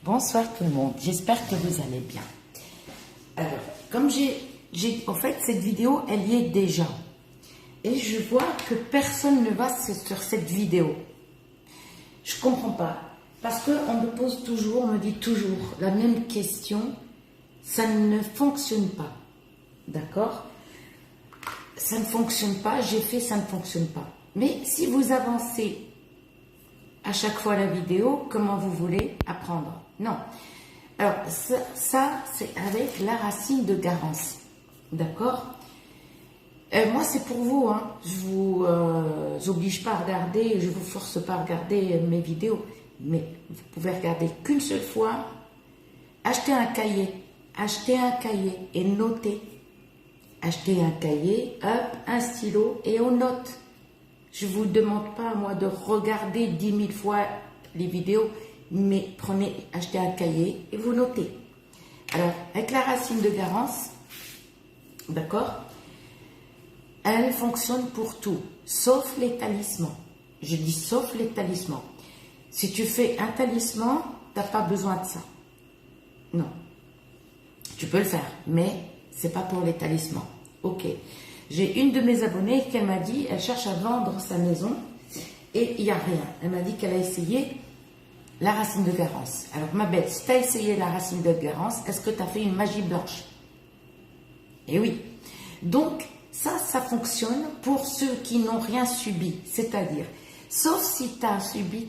Bonsoir tout le monde, j'espère que vous allez bien. Alors, comme en fait, cette vidéo, elle y est déjà. Et je vois que personne ne va sur cette vidéo. Je comprends pas. Parce qu'on me pose toujours, on me dit toujours la même question. Ça ne fonctionne pas. D'accord? Ça ne fonctionne pas, j'ai fait, ça ne fonctionne pas. Mais si vous avancez à chaque fois la vidéo, comment vous voulez apprendre? Non. Alors, ça c'est avec la racine de Garance. D'accord? Moi, c'est pour vous. Hein. Je vous oblige pas à regarder, je vous force pas à regarder mes vidéos. Mais vous pouvez regarder qu'une seule fois. Achetez un cahier et notez. Achetez un cahier, hop, un stylo et on note. Je ne vous demande pas, moi, de regarder 10 000 fois les vidéos, mais achetez un cahier et vous notez. Alors, avec la racine de Garance, d'accord, elle fonctionne pour tout, sauf les talismans. Je dis sauf les talismans. Si tu fais un talisman, tu n'as pas besoin de ça. Non. Tu peux le faire, mais c'est pas pour les talismans. Ok. J'ai une de mes abonnées qui m'a dit, elle cherche à vendre sa maison et il n'y a rien. Elle m'a dit qu'elle a essayé la racine de Garance. Alors ma belle, si tu as essayé la racine de Garance, est-ce que tu as fait une magie blanche? Eh oui. Donc ça fonctionne pour ceux qui n'ont rien subi. C'est-à-dire, sauf si tu as subi,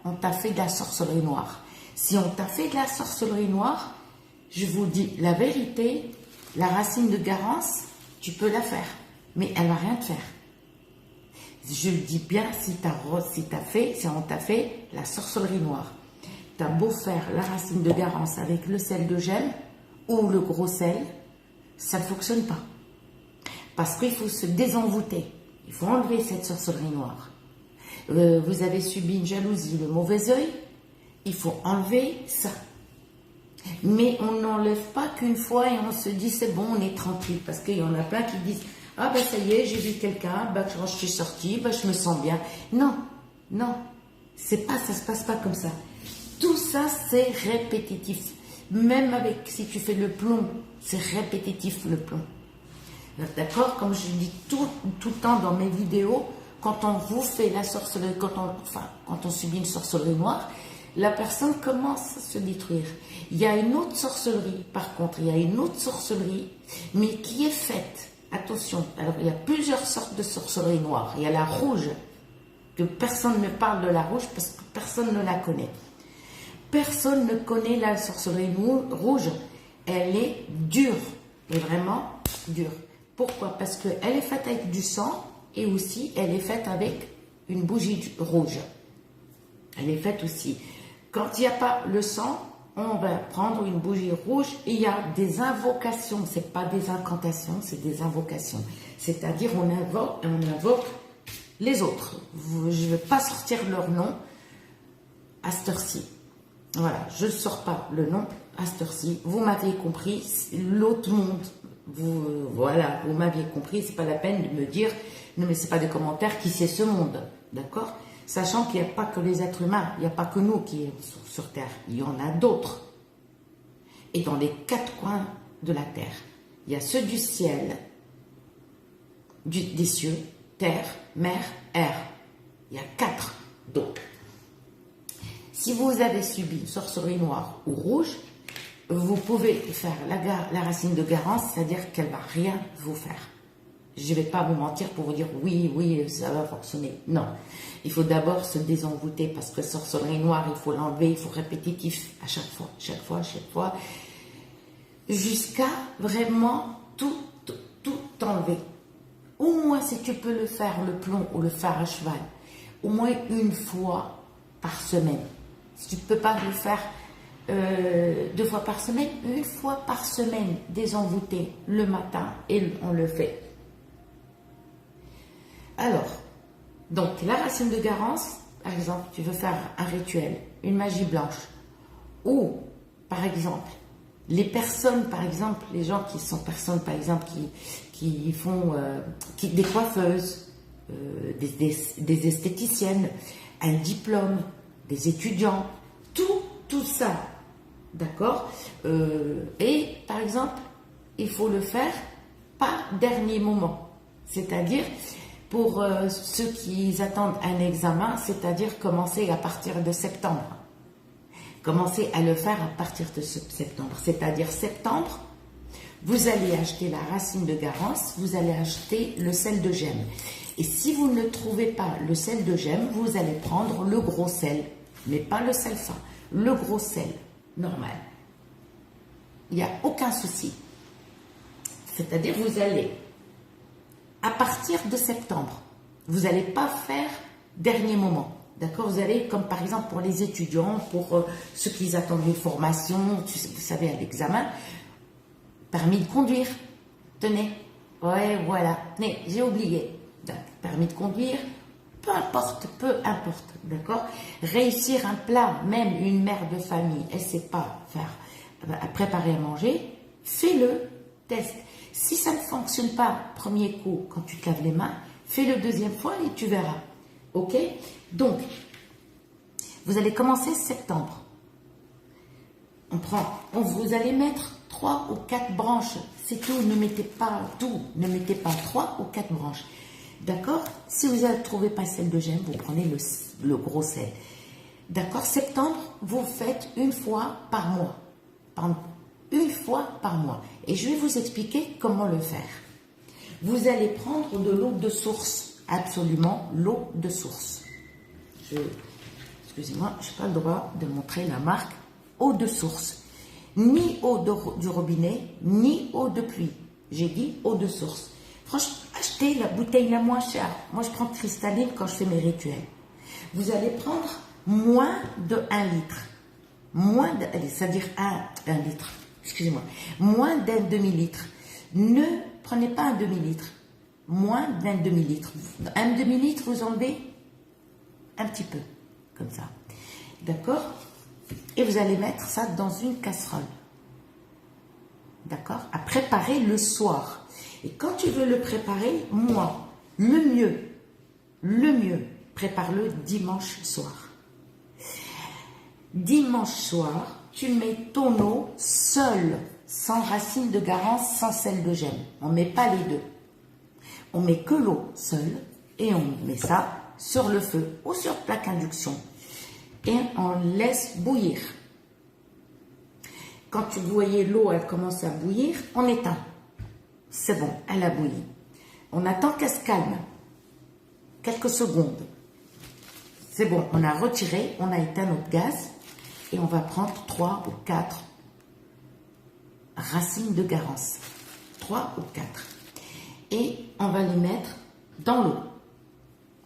on t'a fait de la sorcellerie noire. Si on t'a fait de la sorcellerie noire, je vous dis la vérité, la racine de Garance, tu peux la faire, mais elle ne va rien te faire. Je le dis bien, si on t'a fait la sorcellerie noire, tu as beau faire la racine de Garance avec le sel de gemme ou le gros sel, ça ne fonctionne pas. Parce qu'il faut se désenvoûter, il faut enlever cette sorcellerie noire. Vous avez subi une jalousie, le mauvais œil, il faut enlever ça. Mais on n'enlève pas qu'une fois et on se dit c'est bon, on est tranquille. Parce qu'il y en a plein qui disent ah ben ça y est, j'ai vu quelqu'un, ben, quand je suis sortie, ben, je me sens bien. Non, non, ça se passe pas comme ça. Tout ça c'est répétitif. Même si tu fais le plomb, c'est répétitif le plomb. D'accord? Comme je dis tout le temps dans mes vidéos, quand on vous fait la sorcellerie, quand on subit une sorcellerie noire, la personne commence à se détruire. Il y a une autre sorcellerie, par contre, il y a une autre sorcellerie, mais qui est faite, attention, alors il y a plusieurs sortes de sorcellerie noire. Il y a la rouge, que personne ne parle de la rouge parce que personne ne la connaît. Personne ne connaît la sorcellerie rouge, elle est dure, mais vraiment dure. Pourquoi? Parce qu'elle est faite avec du sang et aussi elle est faite avec une bougie rouge. Elle est faite aussi. Quand il n'y a pas le sang, on va prendre une bougie rouge et il y a des invocations. Ce n'est pas des incantations, c'est des invocations. C'est-à-dire on invoque les autres. Je ne vais pas sortir leur nom à cette heure-ci. Voilà, je ne sors pas le nom à cette heure-ci. Vous m'avez compris, l'autre monde, voilà, vous m'aviez compris, c'est pas la peine de me dire, non mais c'est pas des commentaires, qui c'est ce monde, d'accord? Sachant qu'il n'y a pas que les êtres humains, il n'y a pas que nous qui sommes sur Terre, il y en a d'autres. Et dans les 4 coins de la Terre, il y a ceux du ciel, des cieux, terre, mer, air. Il y a 4 d'autres. Si vous avez subi une sorcellerie noire ou rouge, vous pouvez faire la racine de Garance, c'est-à-dire qu'elle ne va rien vous faire. Je ne vais pas vous mentir pour vous dire oui, ça va fonctionner. Non, il faut d'abord se désenvoûter parce que sorcellerie noire, il faut l'enlever, il faut répétitif à chaque fois, jusqu'à vraiment tout enlever. Au moins, si tu peux le faire, le plomb ou le fer à cheval, au moins une fois par semaine. Si tu ne peux pas le faire 2 fois par semaine, une fois par semaine, désenvoûter le matin et on le fait. Alors, donc la racine de Garance, par exemple, tu veux faire un rituel, une magie blanche, ou par exemple, les personnes, par exemple, les gens qui sont personnes, par exemple, qui font des coiffeuses, des esthéticiennes, un diplôme, des étudiants, tout ça, D'accord. Et par exemple, il faut le faire pas dernier moment. C'est-à-dire, pour ceux qui attendent un examen, c'est-à-dire commencer à partir de septembre. Commencez à le faire à partir de septembre. C'est-à-dire septembre, vous allez acheter la racine de Garance, vous allez acheter le sel de gemme. Et si vous ne trouvez pas le sel de gemme, vous allez prendre le gros sel, mais pas le sel fin, le gros sel, normal. Il n'y a aucun souci. C'est-à-dire, vous allez, à partir de septembre, vous n'allez pas faire dernier moment. D'accord? Vous allez, comme par exemple pour les étudiants, pour ceux qui attendent une formation, vous savez, à l'examen, permis de conduire. Tenez. Ouais, voilà. Tenez, j'ai oublié. Permis de conduire, peu importe, d'accord? Réussir un plat, même une mère de famille, elle ne sait pas faire, préparer à manger, fais-le, teste. Si ça ne fonctionne pas premier coup quand tu te laves les mains, fais-le deuxième fois et tu verras. Ok? Donc, vous allez commencer septembre. Vous allez mettre 3 ou 4 branches, c'est tout, ne mettez pas tout, ne mettez pas 3 ou 4 branches. D'accord? Si vous ne trouvez pas sel de gemme, vous prenez le gros sel. D'accord? Septembre, vous faites une fois par mois. Une fois par mois. Et je vais vous expliquer comment le faire. Vous allez prendre de l'eau de source. Absolument, l'eau de source. Excusez-moi, je n'ai pas le droit de montrer la marque. Eau de source. Ni eau du robinet, ni eau de pluie. J'ai dit eau de source. Franchement, achetez la bouteille la moins chère. Moi, je prends cristalline quand je fais mes rituels. Vous allez prendre moins de 1 litre. C'est-à-dire 1 litre. Excusez-moi. Moins d'un demi-litre. Ne prenez pas un demi-litre. Moins d'un demi-litre. Un demi-litre, vous enlevez un petit peu. Comme ça. D'accord? Et vous allez mettre ça dans une casserole. D'accord? À préparer le soir. Et quand tu veux le préparer, le mieux, prépare-le dimanche soir. Dimanche soir, tu mets ton eau seule, sans racine de Garance, sans sel de gemme. On ne met pas les deux. On met que l'eau seule et on met ça sur le feu ou sur plaque induction. Et on laisse bouillir. Quand tu voyais l'eau, elle commence à bouillir, on éteint. C'est bon, elle a bouilli. On attend qu'elle se calme. Quelques secondes. C'est bon, on a retiré, on a éteint notre gaz. Et on va prendre 3 ou 4 racines de Garance. 3 ou 4. Et on va les mettre dans l'eau.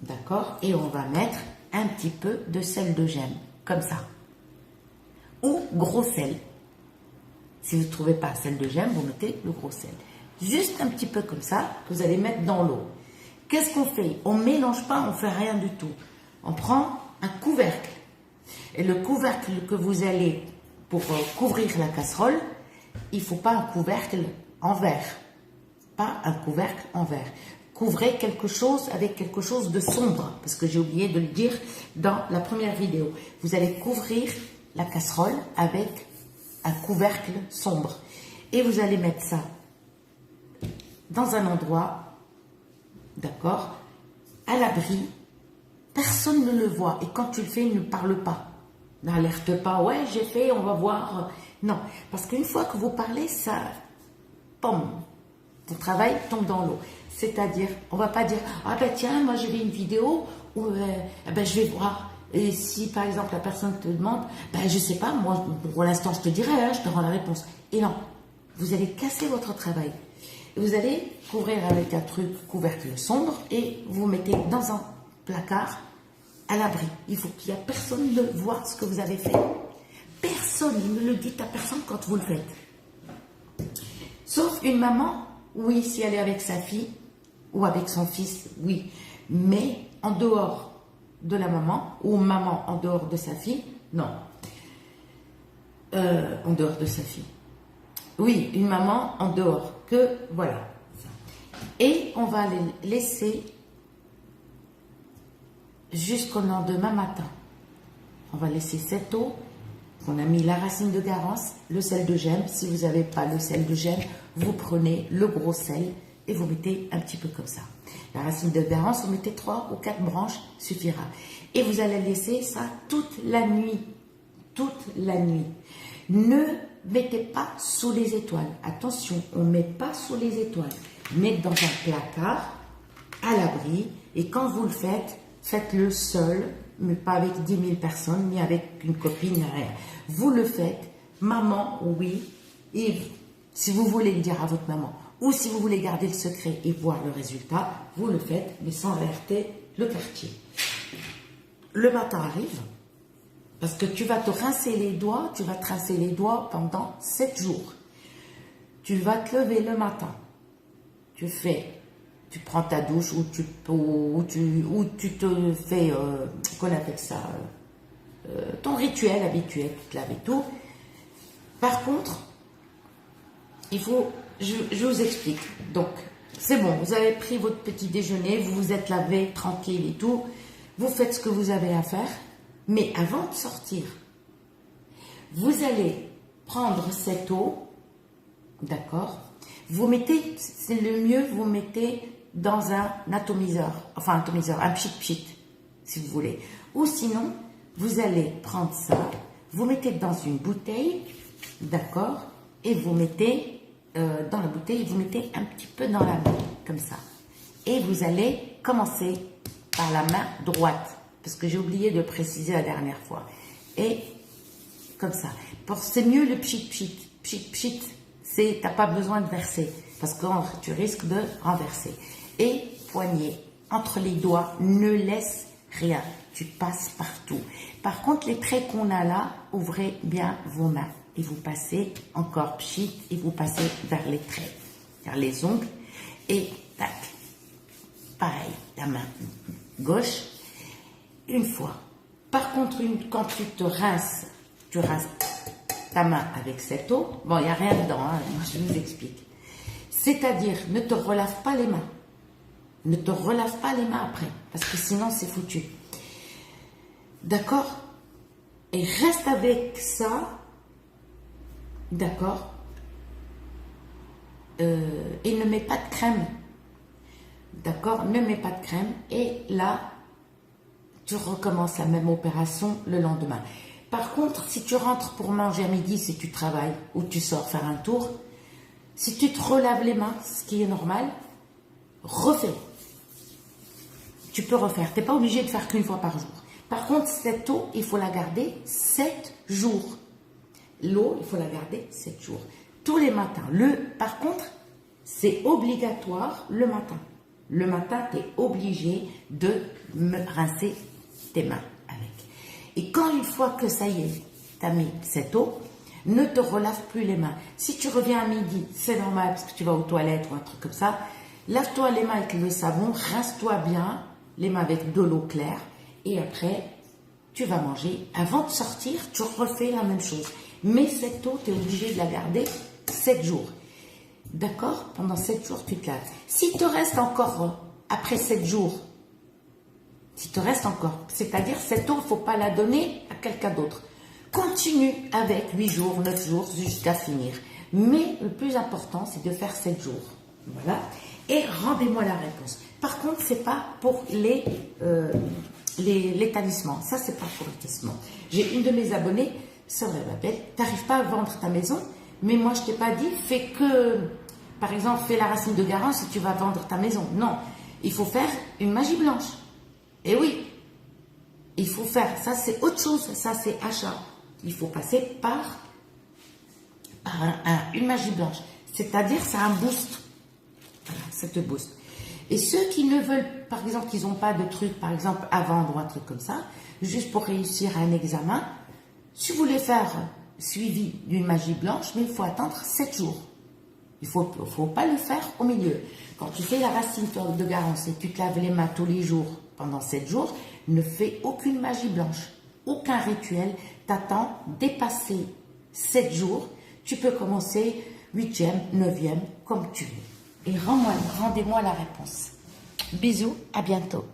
D'accord? Et on va mettre un petit peu de sel de gemme. Comme ça. Ou gros sel. Si vous ne trouvez pas sel de gemme, vous mettez le gros sel. Juste un petit peu comme ça, que vous allez mettre dans l'eau. Qu'est-ce qu'on fait? On ne mélange pas, on ne fait rien du tout. On prend un couvercle. Et le couvercle que vous allez, pour couvrir la casserole, il ne faut pas un couvercle en verre. Pas un couvercle en verre. Couvrez quelque chose avec quelque chose de sombre, parce que j'ai oublié de le dire dans la première vidéo. Vous allez couvrir la casserole avec un couvercle sombre. Et vous allez mettre ça dans un endroit, d'accord, à l'abri. Personne ne le voit. Et quand tu le fais, ne parle pas. N'alerte pas, ouais, j'ai fait, on va voir. Non, parce qu'une fois que vous parlez, ça, pom, ton travail tombe dans l'eau. C'est-à-dire, on ne va pas dire, ah ben tiens, moi j'ai vu une vidéo où ben, je vais voir. Et si par exemple la personne te demande, ben je ne sais pas, moi pour l'instant je te dirai, hein, je te rends la réponse. Et non, vous allez casser votre travail. Vous allez couvrir avec un truc couvercle sombre et vous mettez dans un placard à l'abri. Il faut qu'il n'y ait personne de voir ce que vous avez fait. Personne, ne le dites à personne quand vous le faites. Sauf une maman, oui, si elle est avec sa fille ou avec son fils, oui. Mais en dehors de la maman, ou maman en dehors de sa fille, non. En dehors de sa fille. Oui, une maman en dehors, que voilà. Et on va les laisser jusqu'au lendemain matin. On va laisser cette eau On a mis la racine de garance, le sel de gemme. Si vous n'avez pas le sel de gemme, vous prenez le gros sel et vous mettez un petit peu comme ça. La racine de garance, vous mettez 3 ou 4 branches, suffira. Et vous allez laisser ça toute la nuit. Toute la nuit. Ne mettez pas sous les étoiles. Attention, on ne met pas sous les étoiles. Mettez dans un placard, à l'abri. Et quand vous le faites, faites-le seul, mais pas avec 10 000 personnes, ni avec une copine, rien. Vous le faites, maman, oui, et si vous voulez le dire à votre maman, ou si vous voulez garder le secret et voir le résultat, vous le faites, mais sans alerter le quartier. Le matin arrive, parce que tu vas te rincer les doigts, tu vas te rincer les doigts pendant 7 jours. Tu vas te lever le matin, tu prends ta douche ou tu te fais, qu'on appelle ça, ton rituel habituel, tu te laves et tout. Par contre, il faut, je vous explique. Donc, c'est bon, vous avez pris votre petit déjeuner, vous vous êtes lavé tranquille et tout. Vous faites ce que vous avez à faire, mais avant de sortir, vous allez prendre cette eau, d'accord? Vous mettez, c'est le mieux, vous mettez dans un atomiseur, enfin un atomiseur, un pchit-pchit, si vous voulez. Ou sinon, vous allez prendre ça, vous mettez dans une bouteille, d'accord, et vous mettez dans la bouteille, vous mettez un petit peu dans la main, comme ça. Et vous allez commencer par la main droite, parce que j'ai oublié de préciser la dernière fois. Et comme ça. C'est mieux le pchit-pchit. Pchit-pchit, t'as pas besoin de verser, parce que tu risques de renverser. Et poignet, entre les doigts, ne laisse rien. Tu passes partout. Par contre, les traits qu'on a là, ouvrez bien vos mains. Et vous passez encore pchit, et vous passez vers les traits, vers les ongles. Et tac. Pareil, la main gauche, une fois. Par contre, quand tu te rinces, tu rinces ta main avec cette eau. Bon, il n'y a rien dedans, hein, je vous explique. C'est-à-dire, ne te relave pas les mains. Ne te relave pas les mains après, parce que sinon c'est foutu. D'accord? Et reste avec ça, d'accord? Et ne mets pas de crème. D'accord? Ne mets pas de crème. Et là, tu recommences la même opération le lendemain. Par contre, si tu rentres pour manger à midi, si tu travailles ou tu sors faire un tour, si tu te relaves les mains, ce qui est normal, refais. Tu peux refaire. Tu n'es pas obligé de faire qu'une fois par jour. Par contre, cette eau, il faut la garder 7 jours. L'eau, il faut la garder 7 jours. Tous les matins. Par contre, c'est obligatoire le matin. Le matin, tu es obligé de rincer tes mains avec. Et quand une fois que ça y est, tu as mis cette eau, ne te relave plus les mains. Si tu reviens à midi, c'est normal parce que tu vas aux toilettes ou un truc comme ça. Lave-toi les mains avec le savon, rince-toi bien les mains avec de l'eau claire et après, tu vas manger. Avant de sortir, tu refais la même chose. Mais cette eau, tu es obligé de la garder 7 jours. D'accord? Pendant 7 jours, tu te laves. S'il te reste encore, après 7 jours, s'il te reste encore, c'est-à-dire cette eau, il ne faut pas la donner à quelqu'un d'autre. Continue avec 8 jours, 9 jours, jusqu'à finir. Mais le plus important, c'est de faire 7 jours. Voilà. Et rendez-moi la réponse. Par contre, ce n'est pas pour les talismans. Ça, c'est pas pour les talismans. J'ai une de mes abonnées, c'est vrai, ma belle, tu n'arrives pas à vendre ta maison, mais moi, je ne t'ai pas dit, par exemple, fais la racine de garance et tu vas vendre ta maison. Non, il faut faire une magie blanche. Et oui, il faut faire, ça c'est autre chose, ça c'est achat. Il faut passer par une magie blanche. C'est-à-dire, c'est un boost. Voilà, ça te booste. Et ceux qui ne veulent, par exemple, qu'ils n'ont pas de truc, par exemple, à vendre ou un truc comme ça, juste pour réussir un examen, si vous voulez faire suivi d'une magie blanche, mais il faut attendre 7 jours. Il ne faut pas le faire au milieu. Quand tu fais la racine de garance et tu te laves les mains tous les jours pendant 7 jours, ne fais aucune magie blanche, aucun rituel. T'attends dépasser 7 jours. Tu peux commencer 8e, 9e, comme tu veux. Et rendez-moi la réponse. Bisous, à bientôt.